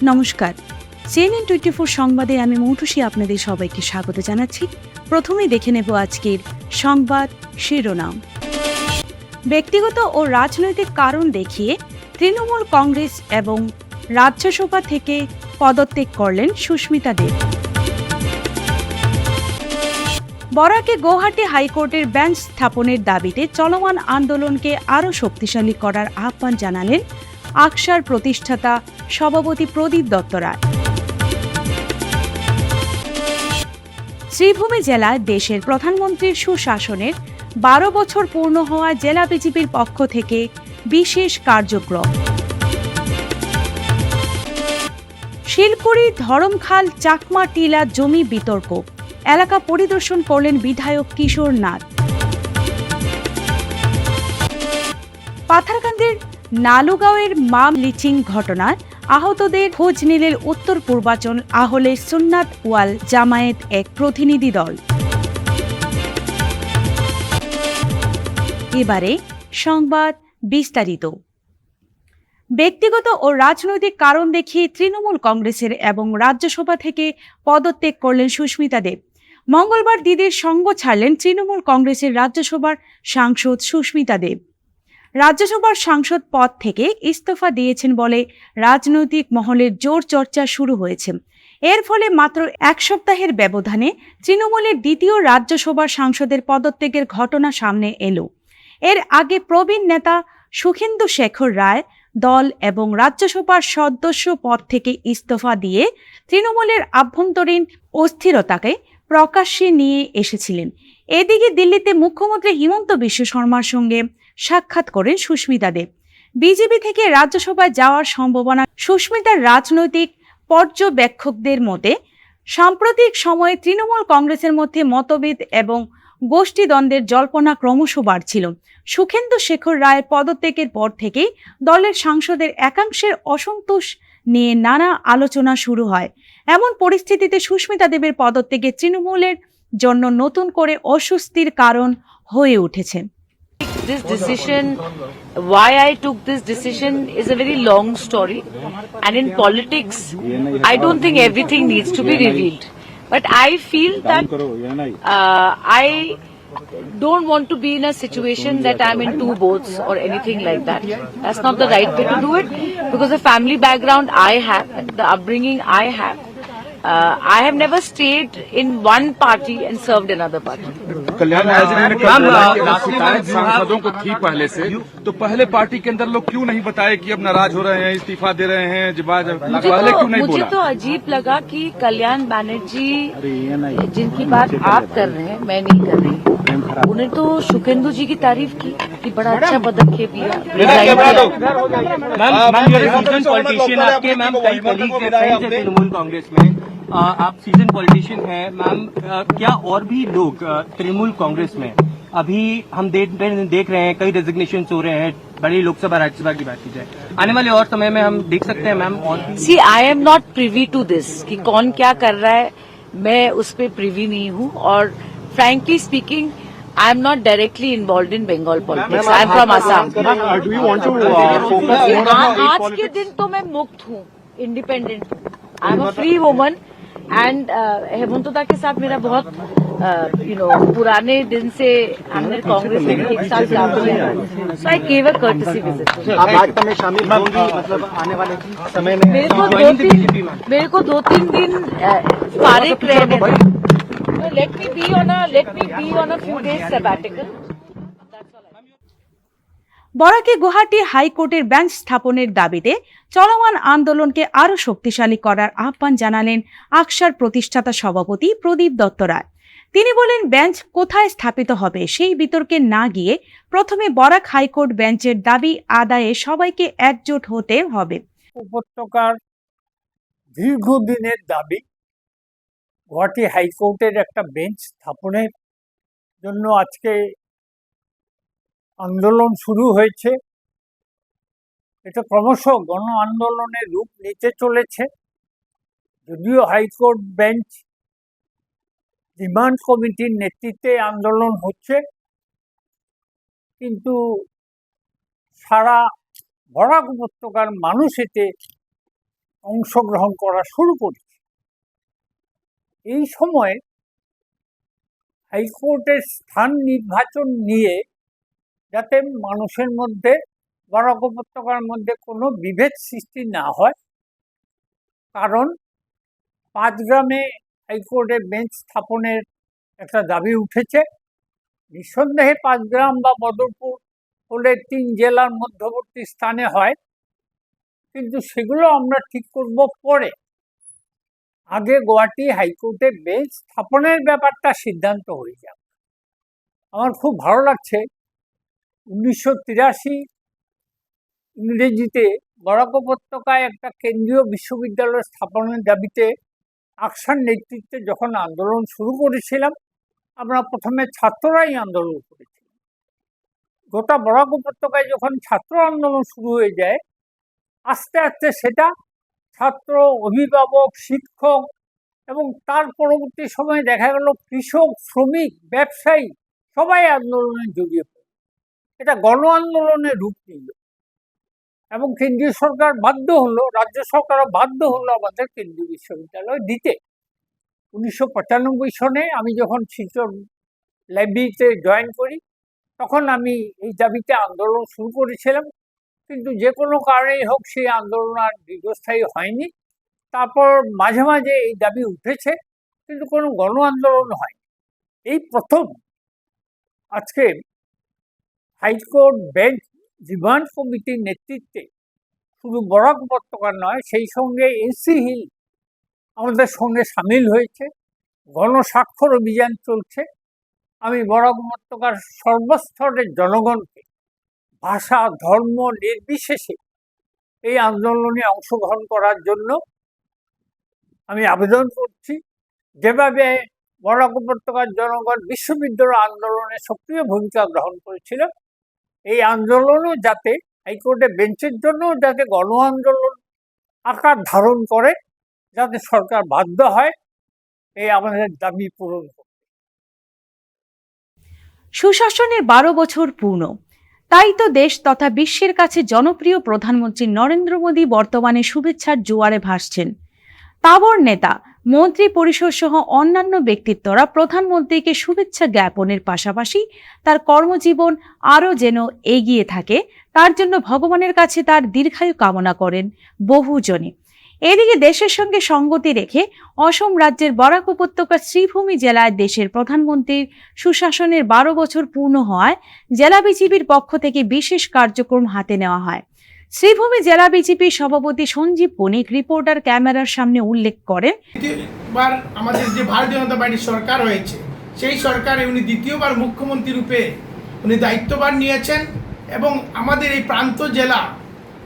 নমস্কার, CNN24 সংবাদে আমি মৌটুসী আপনাদের সবাইকে স্বাগত জানাচ্ছি। প্রথমেই দেখে নেব আজকের সংবাদ শিরোনাম। ব্যক্তিগত ও রাজনৈতিক কারণ দেখিয়ে তৃণমূল কংগ্রেস এবং রাজ্যসভা থেকে পদত্যাগ করলেন সুস্মিতা দেব। বরাকে গৌহাটি হাইকোর্টের বেঞ্চ স্থাপনের দাবিতে চলমান আন্দোলনকে আরও শক্তিশালী করার আহ্বান জানালেন আকসার প্রতিষ্ঠাতা সভাপতি প্রদীপ দত্ত রায়। শ্রীভূমি জেলায় দেশের প্রধানমন্ত্রীর সুশাসনের 12 বছর পূর্ণ হওয়া জেলা বিজেপির পক্ষ থেকে বিশেষ কার্যক্রম। শিলকুড়ি ধরমখাল চাকমা টিলা জমি বিতর্ক, এলাকা পরিদর্শন করলেন বিধায়ক কিশোর নাথ। পাথারকান্দির নালুগাঁওয়ের মাম লিচিং ঘটনায় আহতদের খোঁজ নিলেন উত্তর পূর্বাঞ্চল আহলে সুন্নাত ওয়াল জামায়াত এক প্রতিনিধি দল। এবারে সংবাদ বিস্তারিত। ব্যক্তিগত ও রাজনৈতিক কারণ দেখিয়ে তৃণমূল কংগ্রেসের এবং রাজ্যসভা থেকে পদত্যাগ করলেন সুস্মিতা দেব। মঙ্গলবার দিদির সঙ্গ ছাড়লেন তৃণমূল কংগ্রেসের রাজ্যসভার সাংসদ সুস্মিতা দেব। রাজ্যসভার সাংসদ পদ থেকে ইস্তফা দিয়েছেন বলে রাজনৈতিক মহলের জোর চর্চা শুরু হয়েছে। এর ফলে মাত্র এক সপ্তাহের ব্যবধানে তৃণমূলের দ্বিতীয় রাজ্যসভার সাংসদের পদত্যাগের ঘটনা সামনে এলো। এর আগে প্রবীণ নেতা সুখেন্দু শেখর রায় দল এবং রাজ্যসভার সদস্য পদ থেকে ইস্তফা দিয়ে তৃণমূলের আভ্যন্তরীণ অস্থিরতাকে প্রকাশ্যে নিয়ে এসেছিলেন। এদিকে দিল্লিতে মুখ্যমন্ত্রী হিমন্ত বিশ্ব শর্মার সঙ্গে সাক্ষাৎ করেন সুস্মিতা দেব। বিজেপি থেকে রাজ্যসভায় যাওয়ার সম্ভাবনা। সুস্মিতার রাজনৈতিক পর্যবেক্ষকদের মতে সাম্প্রতিক সময়ে তৃণমূল কংগ্রেসের মধ্যে মতভেদ এবং গোষ্ঠীদ্বন্দ্বের জল্পনা ক্রমশ বাড়ছিল। সুখেন্দু শেখর রায়ের পদত্যাগের পর থেকেই দলের সাংসদের একাংশের অসন্তোষ নিয়ে নানা আলোচনা শুরু হয়। এমন পরিস্থিতিতে সুস্মিতা দেবের পদত্যাগে তৃণমূলের জন্য নতুন করে অস্বস্তির কারণ হয়ে উঠেছে। This decision, why I took this decision is a very long story, and in politics I don't think everything needs to be revealed, but I feel that I don't want to be in a situation that I'm in two boats or anything like that. That's not the right way to do it, because the family background I have, the upbringing I have, I have never stayed in one party and served another party. कल्याण शिकायत सांसदों को थी पहले से, तो पहले party के अंदर लोग क्यों नहीं बताए कि अब नाराज हो रहे हैं, इस्तीफा दे रहे हैं, पहले क्यों नहीं बोला? मुझे तो अजीब लगा कि कल्याण बैनर्जी जिनकी बात आप कर रहे हैं, मैं नहीं कर रही। उन्हें तो सुखेंदु जी की तारीफ की कि बड़ा अच्छा पदक्षेप लिया। पॉलिटिशियन आपके मैम कई कलीग तृणमूल कांग्रेस में, आप सीजन पॉलिटिशियन हैं मैम, क्या और भी लोग तृणमूल कांग्रेस में अभी हम देख रहे हैं कई रेजिग्नेशन हो रहे हैं, बड़ी लोकसभा राज्यसभा की बात की जाए, आने वाले और समय में हम देख सकते हैं मैम? और see I am not privy to this कि कौन क्या कर रहा है, मैं उस पर प्रिवी नहीं हूँ। और frankly speaking I am not directly involved in Bengal politics. I am from Assam. Do you want to focus more on आज के दिन तो मैं मुक्त हूँ, इंडिपेंडेंट हूँ। I am a free woman and हेमंतदा के साथ मेरा बहुत पुराने दिन से हमने कांग्रेस में एक साथ काम किया। So I give a courtesy visit. आप भाजपा में शामिल होंगी मतलब आने वाले समय में? मेरे को 2-3 दिन फारिग रहने दो। Let me be on a few days sabbatical. বরাকে Guwahati হাইকোর্টের বেঞ্চ স্থাপনের দাবিতে চলমান আন্দোলনকে আরও শক্তিশালী করার আহ্বান জানালেন আকসার প্রতিষ্ঠাতা সভাপতি প্রদীপ দত্ত রায়। তিনি বলেন, বেঞ্চ কোথায় স্থাপিত হবে সেই বিতর্কে না গিয়ে প্রথমে বরাক হাইকোর্ট বেঞ্চের দাবি আদায়ে সবাইকে একজোট হতে হবে। উপত্যকার দীর্ঘদিনের দাবি গুয়াহাটি হাইকোর্টের একটা বেঞ্চ স্থাপনের জন্য আজকে আন্দোলন শুরু হয়েছে। এটা ক্রমশ গণ আন্দোলনের রূপ নিতে চলেছে। যদিও হাইকোর্ট বেঞ্চ ডিমান্ড কমিটির নেতৃত্বে আন্দোলন হচ্ছে, কিন্তু সারা বরাক উপত্যকার মানুষ এতে অংশগ্রহণ করা শুরু করেছে। এই সময় হাইকোর্টের স্থান নির্বাচন নিয়ে যাতে মানুষের মধ্যে বরাক উপত্যকার মধ্যে কোনো বিভেদ সৃষ্টি না হয়, কারণ পাঁচগ্রামে হাইকোর্টের বেঞ্চ স্থাপনের একটা দাবি উঠেছে। নিঃসন্দেহে পাঁচগ্রাম বা বদরপুর হলে 3 জেলার মধ্যবর্তী স্থানে হয়, কিন্তু সেগুলো আমরা ঠিক করব পরে। আগে গুয়াহাটি হাইকোর্টে বেঞ্চ স্থাপনের ব্যাপারটা সিদ্ধান্ত হয়ে যাবে। আমার খুব ভালো লাগছে 1983 ইংরেজিতে বরাক উপত্যকায় একটা কেন্দ্রীয় বিশ্ববিদ্যালয় স্থাপনের দাবিতে আকসার নেতৃত্বে যখন আন্দোলন শুরু করেছিলাম, আমরা প্রথমে ছাত্ররাই আন্দোলন করেছিলাম। গোটা বরাক উপত্যকায় যখন ছাত্র আন্দোলন শুরু হয়ে যায়, আস্তে আস্তে সেটা ছাত্র, অভিভাবক, শিক্ষক এবং তার পরবর্তী সময়ে দেখা গেল কৃষক, শ্রমিক, ব্যবসায়ী সবাই আন্দোলনে জড়িয়ে পড়ে। এটা গণ আন্দোলনের রূপ নিল এবং কেন্দ্রীয় সরকার বাধ্য হলো, রাজ্য সরকারও বাধ্য হলো আমাদের কেন্দ্রীয় বিশ্ববিদ্যালয় দিতে। 1995 সনে আমি যখন শিলচর লাইব্রেরিতে জয়েন করি, তখন আমি এই দাবিতে আন্দোলন শুরু করেছিলাম, কিন্তু যে কোনো কারণেই হোক সেই আন্দোলন আর দীর্ঘস্থায়ী হয়নি। তারপর মাঝে মাঝে এই দাবি উঠেছে, কিন্তু কোনো গণ আন্দোলন হয়নি। এই প্রথম আজকে হাইকোর্ট বেঞ্চ রিমান্ড কমিটির নেতৃত্বে শুধু বরাক উপত্যকা নয়, সেই সঙ্গে এসি হিল আমাদের সঙ্গে সামিল হয়েছে। গণস্বাক্ষর অভিযান চলছে। আমি বরাক উপত্যকার সর্বস্তরের জনগণকে ভাষা, ধর্ম নির্বিশেষে এই আন্দোলনে অংশগ্রহণ করার জন্য আমি আবেদন করছি। যেভাবে বরাক উপত্যকার জনগণ বিশ্ববিদ্যালয় আন্দোলনে সক্রিয় ভূমিকা গ্রহণ করেছিল, এই আন্দোলনও যাতে হাইকোর্টে বেঞ্চের জন্য যাতে গণ আন্দোলন আকার ধারণ করে, যাতে সরকার বাধ্য হয় এই আমাদের দাবি পূরণ করতে। সুশাসনের 12 বছর পূর্ণ, তাই তো দেশ তথা বিশ্বের কাছে জনপ্রিয় প্রধানমন্ত্রী নরেন্দ্র মোদী বর্তমানে শুভেচ্ছার জোয়ারে ভাসছেন। তাবড় নেতা, মন্ত্রী পরিষদ সহ অন্যান্য ব্যক্তিত্বরা প্রধানমন্ত্রীকে শুভেচ্ছা জ্ঞাপনের পাশাপাশি তার কর্মজীবন আরও যেন এগিয়ে থাকে তার জন্য ভগবানের কাছে তার দীর্ঘায়ু কামনা করেন বহুজনে। এদিকে দেশের সঙ্গে সঙ্গতি রেখে অসম রাজ্যের বরাক উপত্যকার শ্রীভূমি জেলায় দেশের প্রধানমন্ত্রীর সুশাসনের 12 বছর পূর্ণ হওয়ায় জেলা বিজেপির পক্ষ থেকে বিশেষ কার্যক্রম হাতে নেওয়া হয়। শ্রীভূমি জেলা বিজেপির সভাপতি সঞ্জীব বণিক রিপোর্টার ক্যামেরার সামনে উল্লেখ করেন, দ্বিতীয়বার আমাদের যে ভারতীয় জনতা পার্টির সরকার হয়েছে, সেই সরকারে উনি দ্বিতীয়বার মুখ্যমন্ত্রী রূপে উনি দায়িত্বভার নিয়েছেন এবং আমাদের এই প্রান্ত জেলা,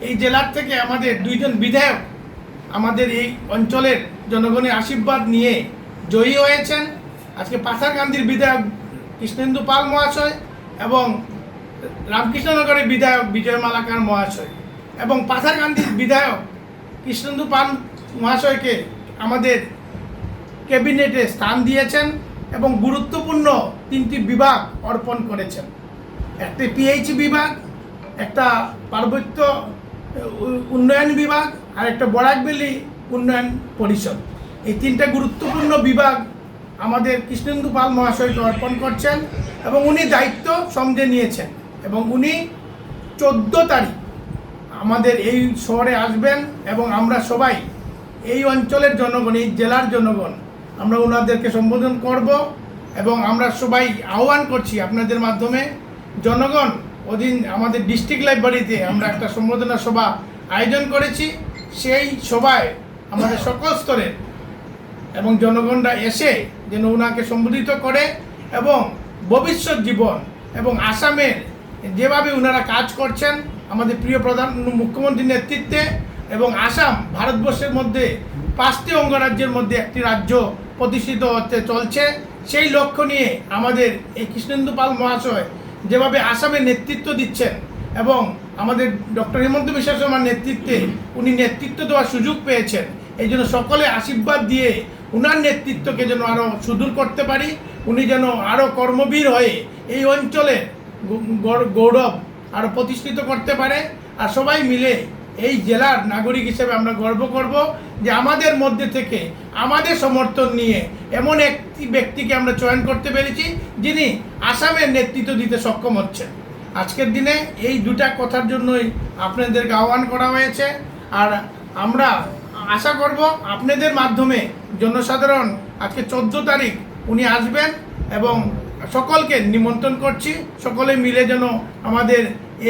এই জেলার থেকে আমাদের 2 জন বিধায়ক আমাদের এই অঞ্চলের জনগণের আশীর্বাদ নিয়ে জয়ী হয়েছেন। আজকে পাথারকান্দির বিধায়ক কৃষ্ণেন্দু পাল মহাশয় এবং রামকৃষ্ণনগরের বিধায়ক বিজয় মালাকার মহাশয় এবং পাথারকান্দির বিধায়ক কৃষ্ণেন্দু পাল মহাশয়কে আমাদের ক্যাবিনেটে স্থান দিয়েছেন এবং গুরুত্বপূর্ণ 3টি বিভাগ অর্পণ করেছেন। একটি পিএইচ বিভাগ, একটা পার্বত্য উন্নয়ন বিভাগ আর একটা বরাক ভ্যালি উন্নয়ন পরিষদ। এই 3টা গুরুত্বপূর্ণ বিভাগ আমাদের কৃষ্ণেন্দু পাল মহাশয়কে অর্পণ করছেন এবং উনি দায়িত্ব সঙ্গে নিয়েছেন এবং উনি 14 তারিখ আমাদের এই শহরে আসবেন এবং আমরা সবাই এই অঞ্চলের জনগণ, এই জেলার জনগণ, আমরা ওনাদেরকে সম্বোধন করব এবং আমরা সবাই আহ্বান করছি আপনাদের মাধ্যমে, জনগণ ওদিন আমাদের ডিস্ট্রিক্ট লাইব্রেরিতে আমরা একটা সম্বোধনা সভা আয়োজন করেছি। সেই সভায় আমাদের সকল স্তরের এবং জনগণরা এসে যেন ওনাকে সম্বোধিত করে এবং ভবিষ্যৎ জীবন এবং আসামের যেভাবে ওনারা কাজ করছেন আমাদের প্রিয় প্রধান মুখ্যমন্ত্রীর নেতৃত্বে এবং আসাম ভারতবর্ষের মধ্যে 5টি অঙ্গরাজ্যের মধ্যে একটি রাজ্য প্রতিষ্ঠিত হতে চলছে, সেই লক্ষ্য নিয়ে আমাদের এই কৃষ্ণেন্দু পাল মহাশয় যেভাবে আসামে নেতৃত্ব দিচ্ছেন এবং আমাদের ডক্টর হিমন্ত বিশ্ব শর্মার নেতৃত্বে উনি নেতৃত্ব দেওয়ার সুযোগ পেয়েছেন, এই জন্য সকলে আশীর্বাদ দিয়ে উনার নেতৃত্বকে যেন আরও সুদূর করতে পারি, উনি যেন আরও কর্মবীর হয়ে এই অঞ্চলের গৌরব আরও প্রতিষ্ঠিত করতে পারে আর সবাই মিলে এই জেলার নাগরিক হিসেবে আমরা গর্ব করব যে আমাদের মধ্যে থেকে আমাদের সমর্থন নিয়ে এমন একটি ব্যক্তিকে আমরা চয়ন করতে পেরেছি যিনি আসামের নেতৃত্ব দিতে সক্ষম হচ্ছেন। আজকের দিনে এই দুটা কথার জন্যই আপনাদেরকে আহ্বান করা হয়েছে। আর আমরা আশা করব আপনাদের মাধ্যমে জনসাধারণ আজকে 14 তারিখ উনি আসবেন এবং সকলকে নিমন্ত্রণ করছি, সকলে মিলে যেন আমাদের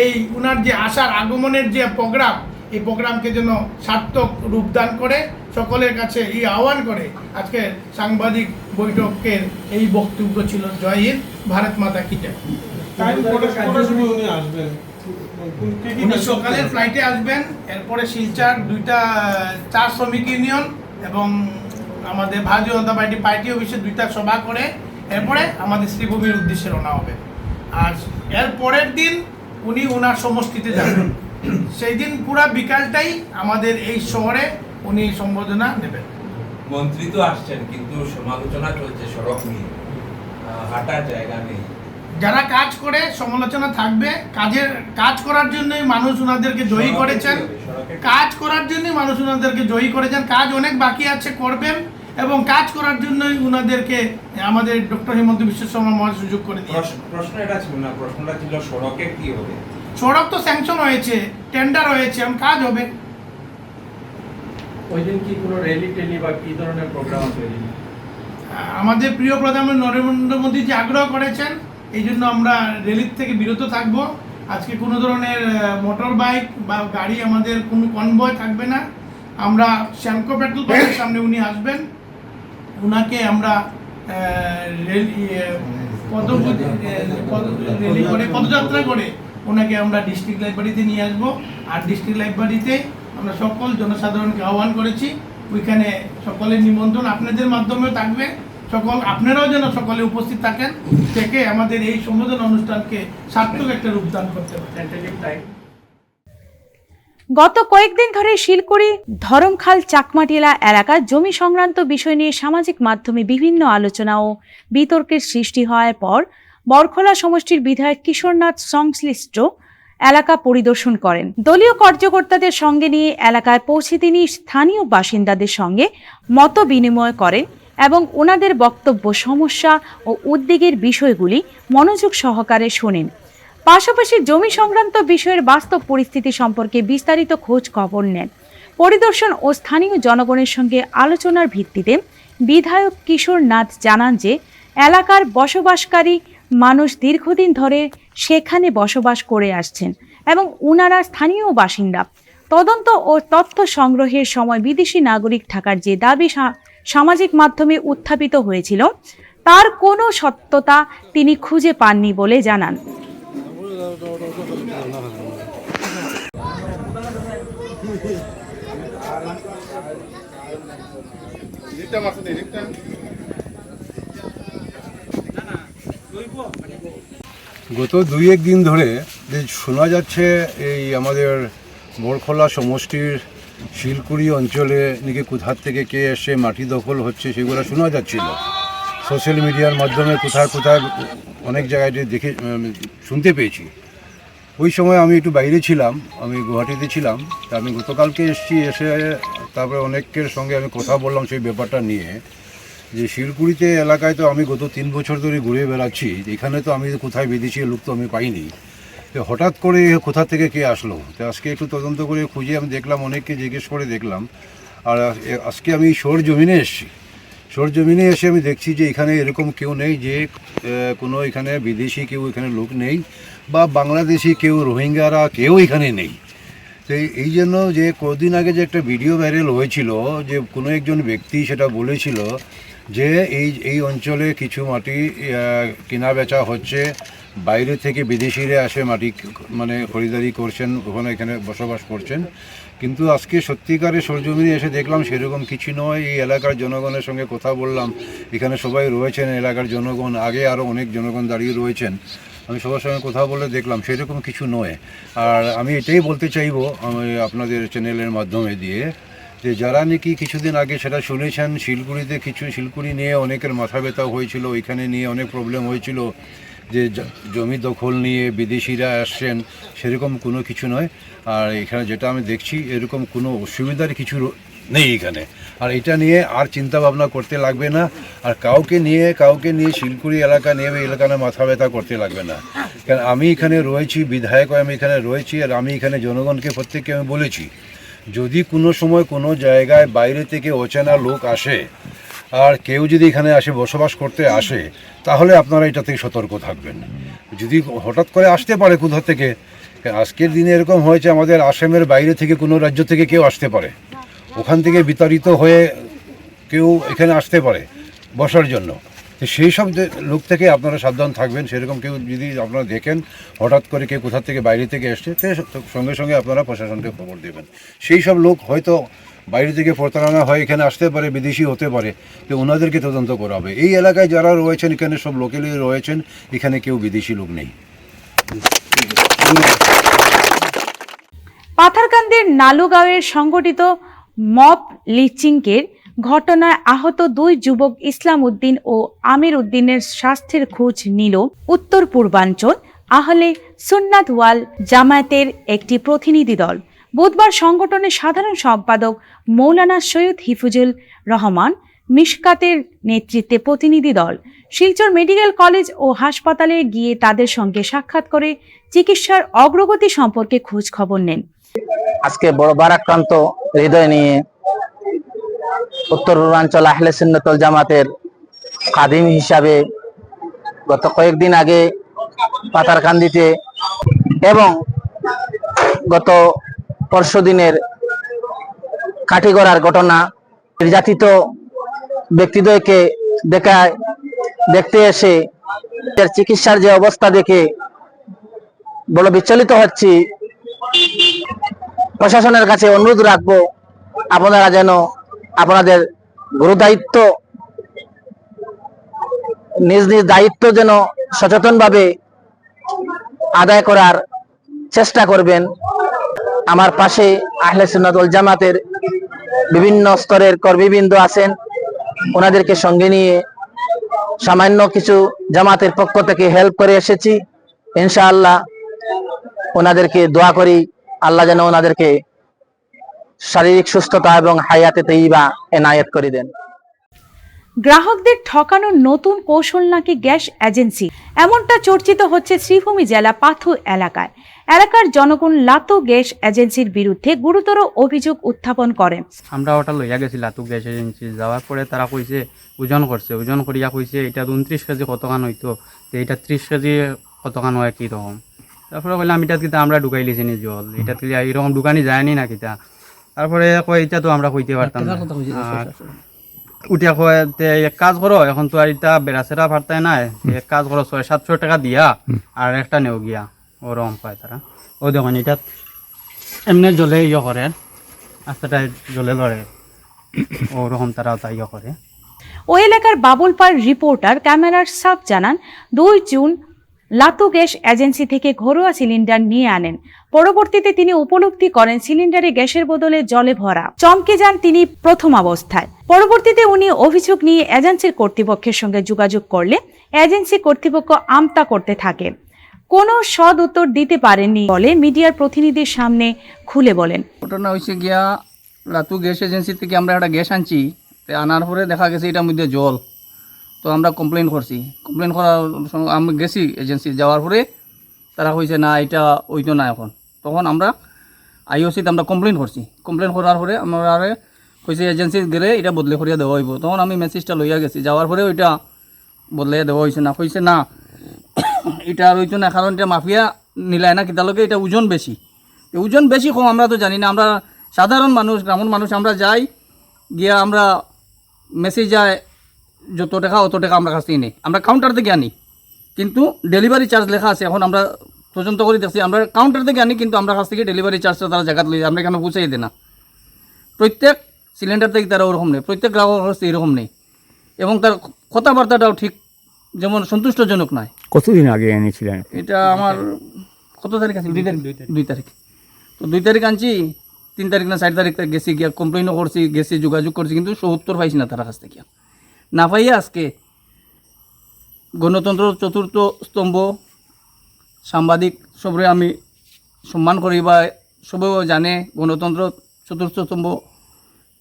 এই উনার যে আসার আগমনের যে প্রোগ্রাম, এই প্রোগ্রামকে যেন সার্থক রূপদান করে সকলের কাছে এই আহ্বান করে আজকে সাংবাদিক বৈঠকের এই বক্তব্য ছিল। জয় হিন্দ, ভারত মাতা কি জয়। উনি সকালের ফ্লাইটে আসবেন, এরপরে শিলচর দুইটা চা শ্রমিক ইউনিয়ন এবং আমাদের ভারতীয় জনতা পার্টি অফিসে দুইটা সভা করে এরপরে আমাদের শ্রীভূমির উদ্দেশ্যে রওনা হবে। আর এর পরের দিন উনি ওনার সমষ্টিতে যাবেন। সেই দিন পুরা বিকালটাই আমাদের এই শহরে উনি সম্বোধনা দেবেন। মন্ত্রী তো আসছেন, কিন্তু সমালোচনা চলছে সড়ক নিয়ে, হাঁটার জায়গা নেই। যারা কাজ করে সমালোচনা থাকবে, কাজ করার জন্যই মানুষ ওনাদেরকে জয়ী করেছেন, কাজ অনেক বাকি আছে, করবেন এবং কাজ করার জন্যই ওনাদেরকে আমাদের ডক্টর হিমন্ত বিশ্ব শর্মা মহাশয় সুযোগ করে দিয়েছেন। প্রশ্ন এটা ছিল না, প্রশ্নটা ছিল সড়কে কি হবে। সড়ক তো স্যাংশন হয়েছে, টেন্ডার হয়েছে, এখন কাজ হবে। ওই দিন কি কোনো র্যালি টেলি বা কি ধরনের প্রোগ্রাম আছে? আমাদের প্রিয় প্রধানমন্ত্রী নরেন্দ্র মোদী যে আগ্রহ করেছেন, এই জন্য আমরা র্যালির থেকে বিরত থাকব। আজকে কোনো ধরনের মোটর বাইক বা গাড়ি, আমাদের কোনো কনভয় থাকবে না। আমরা শ্যামকো পেট্রোল পাম্পের সামনে উনি আসবেন, উনাকে আমরা পদযাত্রা করে ওনাকে আমরা ডিস্ট্রিক্ট লাইব্রেরিতে নিয়ে আসবো। আর ডিস্ট্রিক্ট লাইব্রেরিতে আমরা সকল জনসাধারণকে আহ্বান করেছি, ওইখানে সকলের নিমন্ত্রণ আপনাদের মাধ্যমেও থাকবে। আপনারাও যেন সকলে উপস্থিত থাকেন, থেকে আমাদের এই সম্বোধন অনুষ্ঠানকে সার্থক একটা রূপদান করতে পারেন। গত কয়েকদিন ধরে শিলকুড়ি ধরমখাল চাকমাটিলা এলাকার জমি সংক্রান্ত বিষয় নিয়ে সামাজিক মাধ্যমে বিভিন্ন আলোচনা ও বিতর্কের সৃষ্টি হওয়ার পর বরখলা সমষ্টির বিধায়ক কিশোরনাথ সংশ্লিষ্ট এলাকা পরিদর্শন করেন। দলীয় কার্যকর্তাদের সঙ্গে নিয়ে এলাকায় পৌঁছে তিনি স্থানীয় বাসিন্দাদের সঙ্গে মত বিনিময় করেন এবং ওনাদের বক্তব্য, সমস্যা ও উদ্বেগের বিষয়গুলি মনোযোগ সহকারে শোনেন। পাশাপাশি জমি সংক্রান্ত বিষয়ের বাস্তব পরিস্থিতি সম্পর্কে বিস্তারিত খোঁজ খবর নেন। পরিদর্শন ও স্থানীয় জনগণের সঙ্গে আলোচনার ভিত্তিতে বিধায়ক কিশোর নাথ জানান যে এলাকার বসবাসকারী মানুষ দীর্ঘদিন ধরে সেখানে বসবাস করে আসছেন এবং ওনারা স্থানীয় বাসিন্দা। তদন্ত ও তথ্য সংগ্রহের সময় বিদেশি নাগরিক থাকার যে দাবি সামাজিক মাধ্যমে উত্থাপিত হয়েছিল, তার কোনো সত্যতা তিনি খুঁজে পাননি বলে জানান। গত 2-1 দিন ধরে যে শোনা যাচ্ছে এই আমাদের বরখলা সমষ্টির শিলকুড়ি অঞ্চলে নাকি কোথার থেকে কে এসে মাটি দখল হচ্ছে, সেগুলো শোনা যাচ্ছিল সোশ্যাল মিডিয়ার মাধ্যমে। কোথায় কোথায় অনেক জায়গায় দেখে শুনতে পেয়েছি। ওই সময় আমি একটু বাইরে ছিলাম, আমি গুয়াহাটিতে ছিলাম। তা আমি গতকালকে এসে তারপরে অনেকের সঙ্গে আমি কথা বললাম সেই ব্যাপারটা নিয়ে, যে শিলকুড়িতে এলাকায় তো আমি গত 3 বছর ধরে ঘুরে বেড়াচ্ছি, এখানে তো আমি কোথায় বিদেশি লোক তো আমি পাইনি। তো হঠাৎ করে কোথা থেকে কে আসলো, তো আজকে একটু তদন্ত করে খুঁজে আমি দেখলাম, অনেককে জিজ্ঞেস করে দেখলাম। আর আজকে আমি সরজমিনে এসেছি। সরজমিনে এসে আমি দেখছি যে এখানে এরকম কেউ নেই, যে কোনো এখানে বিদেশি কেউ এখানে লোক নেই, বা বাংলাদেশি কেউ, রোহিঙ্গারা কেউ এখানে নেই। তো এই জন্য যে কদিন আগে যে একটা ভিডিও ভাইরাল হয়েছিল, যে কোনো একজন ব্যক্তি সেটা বলেছিল যে এই অঞ্চলে কিছু মাটি কেনা বেচা হচ্ছে, বাইরে থেকে বিদেশিরা আসে মাটি মানে খরিদারি করছেন, ওখানে এখানে বসবাস করছেন। কিন্তু আজকে সত্যিকারে সরজমিনে এসে দেখলাম সেরকম কিছু নয়। এই এলাকার জনগণের সঙ্গে কথা বললাম, এখানে সবাই রয়েছেন এলাকার জনগণ, আগে আরও অনেক জনগণ দাঁড়িয়ে রয়েছেন। আমি সবার সঙ্গে কথা বলে দেখলাম সেরকম কিছু নয়। আর আমি এটাই বলতে চাইবো আমি আপনাদের চ্যানেলের মাধ্যমে দিয়ে, যে যারা নাকি কিছুদিন আগে সেটা শুনেছেন, শিলকুড়িতে শিলকুড়ি নিয়ে অনেকের মাথা ব্যথা হয়েছিল, ওইখানে নিয়ে অনেক প্রবলেম হয়েছিল, যে জমি দখল নিয়ে বিদেশিরা আসছেন সেরকম কোনো কিছু নয়। আর এখানে যেটা আমি দেখছি এরকম কোনো অসুবিধার কিছু নেই এখানে। আর এটা নিয়ে আর চিন্তা ভাবনা করতে লাগবে না। আর কাউকে নিয়ে শিলকুড়ি এলাকা নিয়ে এই এলাকায় মাথা ব্যথা করতে লাগবে না। কারণ আমি এখানে রয়েছি, বিধায়ক আমি এখানে রয়েছি, আর আমি এখানে জনগণকে প্রত্যেককে আমি বলেছি যদি কোনো সময় কোনো জায়গায় বাইরে থেকে অচেনা লোক আসে আর কেউ যদি এখানে আসে বসবাস করতে আসে তাহলে আপনারা এটা থেকে সতর্ক থাকবেন। যদি হঠাৎ করে আসতে পারে কোথা থেকে, আজকের দিনে এরকম হয়েছে আমাদের আসামের বাইরে থেকে কোনো রাজ্য থেকে কেউ আসতে পারে, ওখান থেকে বিতাড়িত হয়ে কেউ এখানে আসতে পারে বসার জন্য। তো সেই সব লোক থেকে আপনারা সাবধান থাকবেন। সেরকম কেউ যদি আপনারা দেখেন হঠাৎ করে কেউ কোথা থেকে বাইরে থেকে এসছে সঙ্গে সঙ্গে আপনারা প্রশাসনকে খবর দেবেন। সেই সব লোক হয়তো বাইরে থেকে প্রতারণা হয় এখানে আসতে পারে, বিদেশি হতে পারে, তো ওনাদেরকে তদন্ত করা হবে। এই এলাকায় যারা রয়েছেন এখানে সব লোকালি রয়েছেন, এখানে কেউ বিদেশি লোক নেই। পাথারকান্দির নালুগাঁওয়ের সংগঠিত মব লিঞ্চিংয়ের ঘটনায় আহত 2 যুবক ইসলাম উদ্দিন ও আমির উদ্দিনের স্বাস্থ্যের খোঁজ নিল উত্তর পূর্বাঞ্চল আহলে সুন্নাত ওয়াল জামায়াতের একটি প্রতিনিধি দল। বুধবার সংগঠনের সাধারণ সম্পাদক মৌলানা সৈয়দ হিফুজুল রহমান মিশকাতের নেতৃত্বে প্রতিনিধি দল শিলচর মেডিকেল কলেজ ও হাসপাতালে গিয়ে তাদের সঙ্গে সাক্ষাৎ করে চিকিৎসার অগ্রগতি সম্পর্কে খোঁজ খবর নেন। আজকে বড় ভারাক্রান্ত হৃদয় নিয়ে উত্তর পূর্বাঞ্চল আহলে সুন্নাত ওয়াল জামাতের খাদিম হিসাবে গত কয়েকদিন আগে পাথারকান্দিতে এবং গত পরশুদিনের কাঠিগড়ার ঘটনা নির্যাতিত ব্যক্তিদ্বয়কে দেখতে এসে এর চিকিৎসার যে অবস্থা দেখে বড় বিচলিত হচ্ছি। প্রশাসনের কাছে অনুরোধ রাখবো আপনারা যেন আপনাদের গুরুদায়িত্ব নিজ দায়িত্ব যেন সচেতনভাবে আদায় করার চেষ্টা করবেন। আমার পাশে আহলে সুন্নাত ওয়াল জামাতের বিভিন্ন স্তরের কর্মীবৃন্দ আছেন, ওনাদেরকে সঙ্গে নিয়ে সামান্য কিছু জামাতের পক্ষ থেকে হেল্প করে এসেছি। ইনশাআল্লাহ ওনাদেরকে দোয়া করি আল্লাহ যেন ওনাদেরকে শারীরিক সুস্থতা এবং হায়াতে তৈবা এনায়েত করে দেন। গ্রাহকদের ঠকানোর নতুন কৌশল নাকি গ্যাস এজেন্সি, এমনটা চর্চিত হচ্ছে শ্রীভূমি জেলা পাথু এলাকায়। এলাকার জনগণ লাতু গ্যাস এজেন্সির বিরুদ্ধে গুরুতর অভিযোগ উত্থাপন করেন। আমরা ওটা লইয়া গেছি লাতু গ্যাস এজেন্সি, যাওয়ার পরে তারা কইছে ওজন করছে, ওজন করিয়া কইছে এটা 29 কেজি কতখান হইতো, তো এটা 30 কেজি কতখান হয় কি রকম। তারপরে বললাম এটা কিতা আমরা ঢুকাই লিছি নি জল, এটা কি এরকম ঢুকানি যায়নি না কিতা। তারপরে কয় এটা তো আমরা কইতে পারতাম না। উঠিয়া কয় এক কাজ করো, এখন তো আর এটা বেড়াচেরা ফারতায় না, এক কাজ করো 600-700 টাকা দিয়া আর একটা নেও গিয়া, ওরকম পায় তারা। ও দেখুন এটা এমনি জলে ইয়ে করে, আস্তাটায় জলে লড়ে, ওরকম তারা ইয়ে করে। ওই এলাকার বাবুলপাড় রিপোর্টার ক্যামেরার সাফ জানান 2 জুন লাতু গ্যাস এজেন্সি থেকে ঘরোয়া সিলিন্ডার নিয়ে আনেন। পরবর্তীতে তিনি উপলব্ধি করেন সিলিন্ডারে গ্যাসের বদলে জলে ভরা। চমকে যান তিনি প্রথম অবস্থায়। পরবর্তীতে উনি অভিযোগ নিয়ে এজেন্সির কর্তৃপক্ষের সঙ্গে যোগাযোগ করলে এজেন্সি কর্তৃপক্ষ আমতা করতে থাকে, কোনো সদ উত্তর দিতে পারেননি বলে মিডিয়ার প্রতিনিধির সামনে খুলে বলেন। ঘটনা হয়েছে গিয়া লাতু গ্যাস এজেন্সি থেকে আমরা একটা গ্যাস আনছি, আনার পরে দেখা গেছে এটার মধ্যে জল। তো আমরা কমপ্লেন করছি, কমপ্লেন করার আমি গেছি এজেন্সি, যাওয়ার পরে তারা কইছে না এটা ওইতো না এখন। তখন আমরা আইওসিতে আমরা কমপ্লেন করছি, কমপ্লেন করার পরে আমরা কইছে এজেন্সি গেলে এটা বদলে করিয়া দেওয়া হইব। তখন আমি মেসেজটা লইয়া গেছি, যাওয়ার পরে ওইটা বদলে দেওয়া হয়েছে না, কইছে না এটা আর হইতো না, কারণ এটা মাফিয়া নিলায় না কিতালকে, এটা ওজন বেশি। ওজন বেশি কম আমরা তো জানি না, আমরা সাধারণ মানুষ, গ্রামের মানুষ, আমরা যাই গিয়া আমরা মেসেজ যায় যত টাকা অত টাকা আমরা কাছ থেকে নেই, আমরা কাউন্টার থেকে আনি, কিন্তু ডেলিভারি চার্জ লেখা আছে। এখন আমরা তদন্ত করে দেখছি আমরা কাউন্টার থেকে আনি, কিন্তু আমরা কাছ থেকে ডেলিভারি চার্জটা তারা জায়গা লই, আমরা এখানে পৌঁছাই দেয় না। প্রত্যেক সিলিন্ডার থেকে তারা ওরকম নেই, প্রত্যেক গ্রাহক হচ্ছে এরকম নেই, এবং তার কথাবার্তাটাও ঠিক যেমন সন্তুষ্টজনক নয়। কতদিন আগে এনেছিলেন এটা? আমার কত তারিখ আছে? 2 তারিখ। তো 2 তারিখ আনছি, 3 তারিখ না 4 তারিখ গেছি গিয়া কমপ্লেনও করছি, গেছি যোগাযোগ করছি, কিন্তু উত্তর পাইছি না তার কাছ থেকে। না পাইয়া আজকে গণতন্ত্র চতুর্থ স্তম্ভ সাংবাদিক সবরে আমি সম্মান করি বা সবেও জানে গণতন্ত্র চতুর্থ স্তম্ভ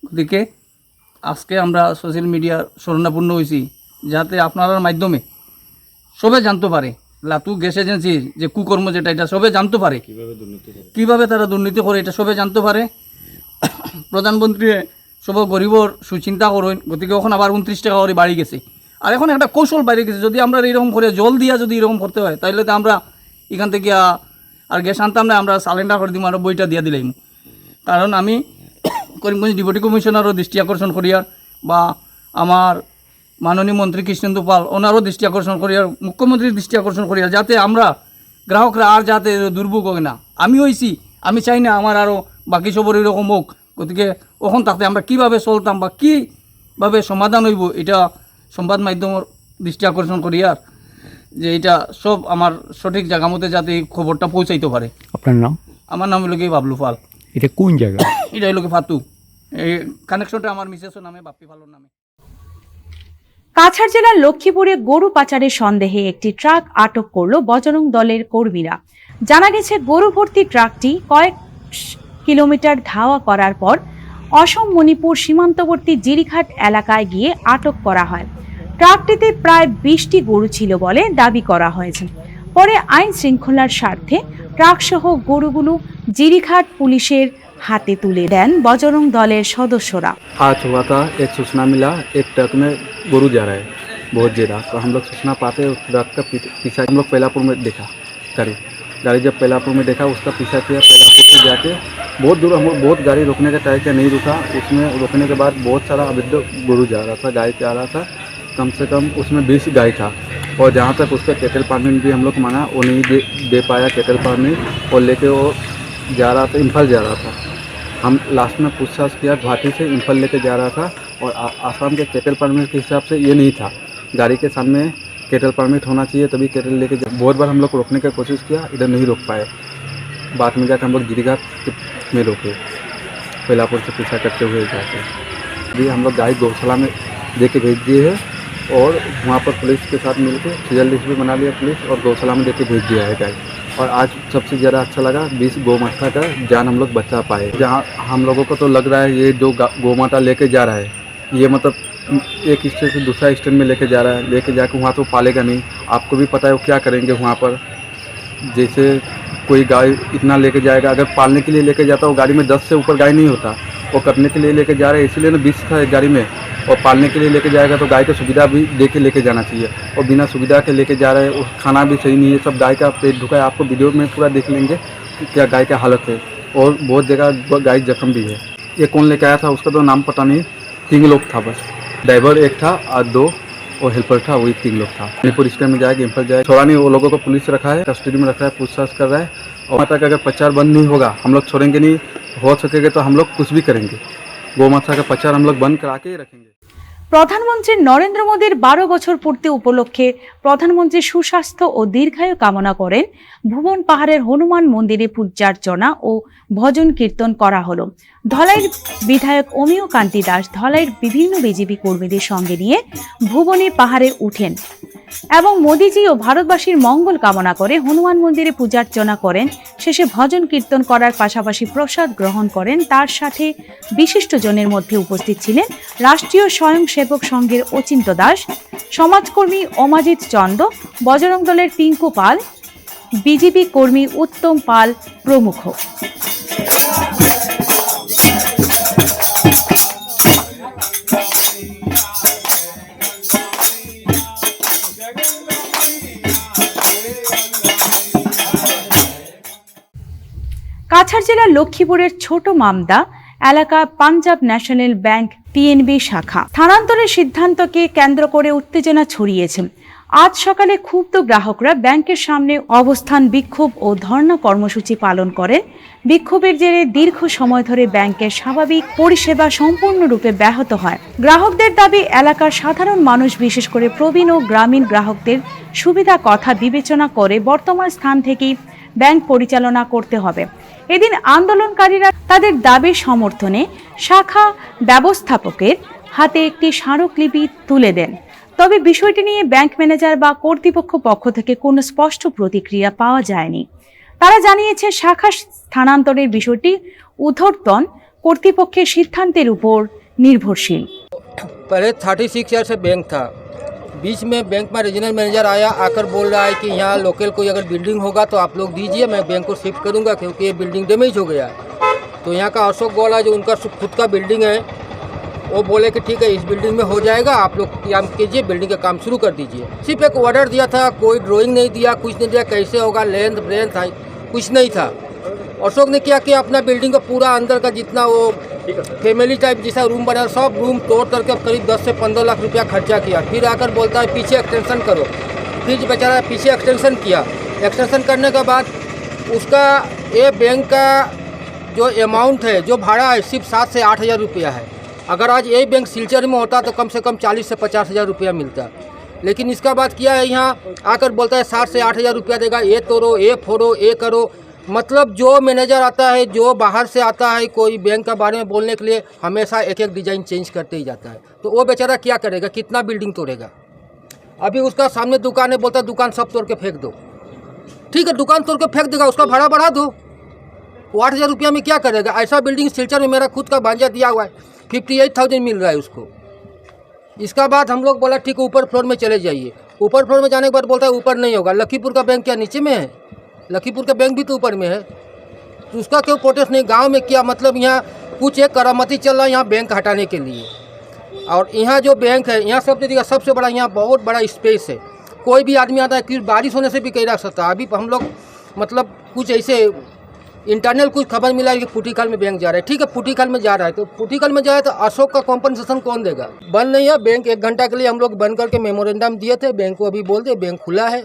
দিকে আজকে আমরা সোশ্যাল মিডিয়ার শরণাপন্ন হয়েছি যাতে আপনার মাধ্যমে সবে জানতে পারে লাতু গ্যাস এজেন্সির যে কুকর্ম যেটা এটা সবে জানতে পারে কিভাবে তারা দুর্নীতি করে এটা সবে জানতে পারে। প্রধানমন্ত্রী সব গরিবর সুচিন্তা করেন, গতিকে এখন আবার 29 টাকা করে বাড়ি গেছে। আর এখন একটা কৌশল বাইরে গেছে, যদি আমরা এরকম করে জল দিয়া যদি এরকম করতে হয় তাহলে তো আমরা এখান থেকে আর গ্যাস আনতাম না, আমরা সালেন্ডার করে দিব আর বইটা দিয়ে দিলাম। কারণ আমি করিমগঞ্জ ডেপুটি কমিশনারও দৃষ্টি আকর্ষণ করিয়ার বা আমার মাননীয় মন্ত্রী কৃষ্ণেন্দু পাল ওনারও দৃষ্টি আকর্ষণ করিয়ার, মুখ্যমন্ত্রীর দৃষ্টি আকর্ষণ করিয়ার যাতে আমরা গ্রাহকরা আর যাতে দুর্ভোগ হয় না। আমি হইছি, আমি চাই না আমার আরও বাকি সবর এরকম হোক। গতিকে ওখান থাকতে আমরা কীভাবে চলতাম বা কীভাবে সমাধান হইব এটা সংবাদ মাধ্যমের দৃষ্টি আকর্ষণ করিয়ার যে এটা সব আমার সঠিক জায়গা মতো যাতে এই খবরটা পৌঁছাইতে পারে। আপনার নাম? আমার নাম হলো কি বাবলু পাল। এটা কোন জায়গা? এটা হলো কি ফাতু। এই কানেকশনটা আমার মিসেসের নামে, বাপ্পি পালর নামে। কাছাড় জেলার লক্ষ্মীপুরে গরু পাচারের সন্দেহে একটি ট্রাক আটক করল বজরং দলের কর্মীরা। জানা গেছে গরু ভর্তি ট্রাকটি কয়েক কিলোমিটার ধাওয়া করার পর অসম মণিপুর সীমান্তবর্তী জিরিঘাট এলাকায় গিয়ে আটক করা হয়। ট্রাকটিতে প্রায় 20টি গরু ছিল বলে দাবি করা হয়েছে। পরে আইন শৃঙ্খলার স্বার্থে ট্রাকসহ গরুগুলো জিরিঘাট পুলিশের हाथे तुले देन बजरंग दलेर सदस्यरा। आज हुआ था, एक सूचना मिला एक ट्रक में गोरू जा रहा है बहुत ज़्यादा, तो हम लोग सूचना पाते उस ट्रक का पीछा हम लोग पहलापुर में देखा। गाड़ी जब पहलापुर में देखा उसका पीछा किया, पहलापुर से जाके बहुत दूर हम लोग बहुत गाड़ी रोकने का ट्राई किया, नहीं रुका। उसमें रोकने के बाद बहुत सारा अवैध गोरू जा रहा था, गाय जा रहा था, कम से कम उसमें 20 गाय था। और जहाँ तक उस पर कैटल परमिट भी हम लोग माना, वो नहीं दे पाया कैटल परमिट, और लेके वो जा रहा था, इम्फाल जा रहा था। हम लास्ट में पूछताछ किया, गुवाहाटी से इम्फाल लेके जा रहा था, और आसाम के कैटल परमिट के हिसाब से ये नहीं था। गाड़ी के सामने कैटल परमिट होना चाहिए तभी कैटल लेके बहुत बार हम लोग रोकने की कोशिश किया, इधर नहीं रोक पाए। बाद में जाकर हम लोग जिरीघाट में रोके, पहलापुर से पीछा करते हुए जाके अभी हम लोग गाय गौशाला में दे के भेज दिए है, और वहाँ पर पुलिस के साथ मिलकर सीजल लिस्ट भी बना लिया पुलिस, और गौशाला में दे के भेज दिया है गाय। और आज सबसे ज़्यादा अच्छा लगा 20 गौ माता का जान हम लोग बचा पाए। जहाँ हम लोगों को तो लग रहा है ये जो गौ माता लेके जा रहा है, ये मतलब एक स्टेट से दूसरा स्टेट में लेके जा रहा है, लेके जाकर वहाँ तो पालेगा नहीं। आपको भी पता है वो क्या करेंगे वहाँ पर। जैसे कोई गाय इतना लेके जाएगा, अगर पालने के लिए लेके जाता वो गाड़ी में 10 से ऊपर गाय नहीं होता, वो करने के लिए लेके जा रहे हैं, इसीलिए ना 20 था एक गाड़ी में। और पालने के लिए लेके जाएगा तो गाय की सुविधा भी दे के लेके जाना चाहिए, और बिना सुविधा के लेके जा रहे हैं, और खाना भी सही नहीं है, सब गाय का पेट दुखा है। आपको वीडियो में पूरा देख लेंगे कि क्या गाय का हालत है, और बहुत जगह गाय जख्म भी है। ये कौन लेके आया था उसका तो नाम पता नहीं, 3 लोग था बस, ड्राइवर एक था और 2 और हेल्पर था, वही 3 लोग था। मणिपुर स्टेट में जाएगा, इम्फाल जाएगा, छोड़ा नहीं। वो लोगों को पुलिस रखा है, कस्टडी में रखा है, पूछताछ कर रहा है। और वहाँ तक अगर प्रचार बंद नहीं होगा हम लोग छोड़ेंगे नहीं, हो सकेगा तो हम लोग कुछ भी करेंगे। गौ माता का प्रचार हम लोग बंद करा के ही रखेंगे। প্রধানমন্ত্রী নরেন্দ্র মোদীর 12 বছর পূর্তি উপলক্ষে প্রধানমন্ত্রীর সুস্বাস্থ্য ও দীর্ঘায়ু কামনা করেন ভুবন পাহাড়ের হনুমান মন্দিরে পূজার্চনা ও ভজন কীর্তন করা হলো। ধলাইয়ের বিধায়ক অমিয় কান্তি দাস ধলাইয়ের বিভিন্ন বিজেপি কর্মীদের সঙ্গে নিয়ে ভুবনে পাহাড়ে উঠেন এবং মোদীজি ও ভারতবাসীর মঙ্গল কামনা করে হনুমান মন্দিরে পূজার্চনা করেন। শেষে ভজন কীর্তন করার পাশাপাশি প্রসাদ গ্রহণ করেন। তার সাথে বিশিষ্টজনের মধ্যে উপস্থিত ছিলেন রাষ্ট্রীয় স্বয়ংসেবক সংঘের অচিন্ত দাস, সমাজকর্মী অমাজিৎ চন্দ, বজরং দলের পিঙ্কু পাল, বিজেপি কর্মী উত্তম পাল প্রমুখ। কাছাড় জেলার লক্ষ্মীপুরের ছোট মামদা এলাকা পাঞ্জাব ন্যাশনাল ব্যাংক পিএনবি শাখা স্থানান্তরের সিদ্ধান্তকে কেন্দ্র করে উত্তেজনা ছড়িয়েছে। আজ সকালে ক্ষুব্ধ গ্রাহকরা ব্যাংকের সামনে অবস্থান বিক্ষোভ ও ধর্ণা কর্মসূচি পালন করেন। বিক্ষোভের জেরে দীর্ঘ সময় ধরে ব্যাংকের স্বাভাবিক পরিষেবা সম্পূর্ণরূপে ব্যাহত হয়। গ্রাহকদের দাবি এলাকার সাধারণ মানুষ বিশেষ করে প্রবীণ ও গ্রামীণ গ্রাহকদের সুবিধা কথা বিবেচনা করে বর্তমান স্থান থেকেই ব্যাংক পরিচালনা করতে হবে। এদিন আন্দোলনকারীরা তাদের দাবির সমর্থনে শাখা ব্যবস্থাপকের হাতে একটি স্মারকলিপি তুলে দেন। তবে বিষয়টি নিয়ে ব্যাংক ম্যানেজার বা কর্তৃপক্ষ পক্ষ থেকে কোনো স্পষ্ট প্রতিক্রিয়া পাওয়া যায়নি। তারা জানিয়েছে শাখা স্থানান্তরের বিষয়টি ঊর্ধ্বতন কর্তৃপক্ষের সিদ্ধান্তের উপর নির্ভরশীল। पहले 36 ईयर से बैंक था, बीच में बैंक में रीजनल मैनेजर आकर बोल रहा है कि यहाँ लोकल कोई अगर बिल्डिंग होगा तो आप लोग दीजिए, मैं बैंक को शिफ्ट करूँगा क्योंकि ये बिल्डिंग डैमेज हो गया है। तो यहाँ का अशोक गौला जो उनका खुद का बिल्डिंग है, वो बोले कि ठीक है इस बिल्डिंग में हो जाएगा, आप लोग काम कीजिए, बिल्डिंग का काम शुरू कर दीजिए। सिर्फ एक ऑर्डर दिया था, कोई ड्राइंग नहीं दिया, कुछ नहीं दिया, कैसे होगा, लेंथ ब्रेंथ कुछ नहीं था। अशोक ने क्या किया, अपना बिल्डिंग का पूरा अंदर का जितना वो फैमिली टाइप जैसा रूम बना सब रूम तोड़ करके करीब 10 से 15 लाख रुपया खर्चा किया। फिर आकर बोलता है पीछे एक्सटेंशन करो, फिर बेचारा पीछे एक्सटेंशन किया। एक्सटेंशन करने के बाद उसका ये बैंक का जो अमाउंट है, जो भाड़ा है, सिर्फ 7 से 8 हज़ार रुपया है। अगर आज यही बैंक सिलचर में होता तो कम से कम 40 से 50 हज़ार रुपया मिलता। लेकिन इसका बाद किया है, यहाँ आकर बोलता है 7 से 8 हज़ार रुपया देगा, ये तोड़ो, ये फोड़ो, ये करो। मतलब जो मैनेजर आता है, जो बाहर से आता है कोई बैंक के बारे में बोलने के लिए, हमेशा एक एक डिज़ाइन चेंज करते ही जाता है। तो वो बेचारा क्या करेगा, कितना बिल्डिंग तोड़ेगा। अभी उसका सामने दुकान है, बोलता है दुकान सब तोड़ के फेंक दो। ठीक है, दुकान तोड़ के फेंक देगा, उसका भाड़ा बढ़ा दो। 8 हज़ार रुपया में क्या करेगा। ऐसा बिल्डिंग सिलचर में मेरा खुद का भांजा दिया हुआ है, 58,000 मिल रहा है उसको। इसका बाद हम लोग बोला ठीक है ऊपर फ्लोर में चले जाइए। ऊपर फ्लोर में जाने के बाद बोलता है ऊपर नहीं होगा। लखीपुर का बैंक क्या नीचे में है? लखीपुर का बैंक भी तो ऊपर में है, तो उसका क्यों प्रोटेस्ट नहीं। गांव में क्या मतलब, यहाँ कुछ एक करामती चल रहा है यहाँ बैंक हटाने के लिए। और यहाँ जो बैंक है, यहाँ सब देखिएगा सबसे बड़ा, यहाँ बहुत बड़ा स्पेस है, कोई भी आदमी आता है कि बारिश होने से भी कहीं रख सकता है। अभी हम लोग मतलब कुछ ऐसे इंटरनल कुछ खबर मिला है कि पुटीखाल में बैंक जा रहा है। ठीक है, पुटीखाल में जा रहा है तो पुटीखाल में जाए तो अशोक का कॉम्पनसेशन कौन देगा। बंद नहीं है बैंक, 1 घंटा के लिए हम लोग बंद करके मेमोरेंडम दिए थे। बैंक को अभी बोल दे बैंक खुला है।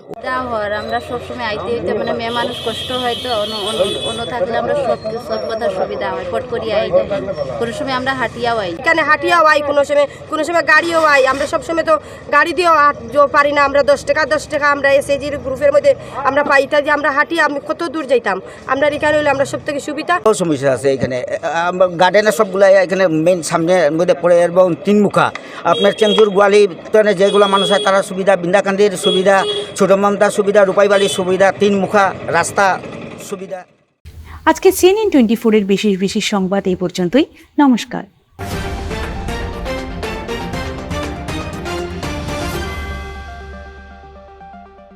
আমরা সব সময় আইতে হইতে মানে মেয়ে মানুষ কষ্ট হয় তো, অন্য থাকলে আমরা সব কথা সুবিধা হয়, পট করি আই যায়। কোনো সময় আমরা হাঁটিয়াও আই, এখানে হাঁটিয়াও আই, কোনো সময় গাড়িও আই। আমরা সব সময় তো গাড়ি দিয়েও পারি না, আমরা 10 টাকা আমরা এসএজির গ্রুপের মধ্যে আমরা পাইতা যে আমরা হাঁটিয়ে আমি কত দূর যাইতাম। আমরা এখানে হলে আমরা সব থেকে সুবিধা। সমস্যা আছে এখানে, গার্ডেনের সবগুলাই এখানে মেইন সামনের মধ্যে পড়ে এবং 3 মুখা আপনার চেংজুর গোয়ালি যেগুলো মানুষ হয় তারা সুবিধা, বিন্দাকান্দির সুবিধা, ছোট মমতার সুবিধা, রূপাইবাড়ির সুবিধা, 3 মুখা রাস্তা সুবিধা। আজকে CNN 24 এর বিশেষ সংবাদ এই পর্যন্তই। নমস্কার।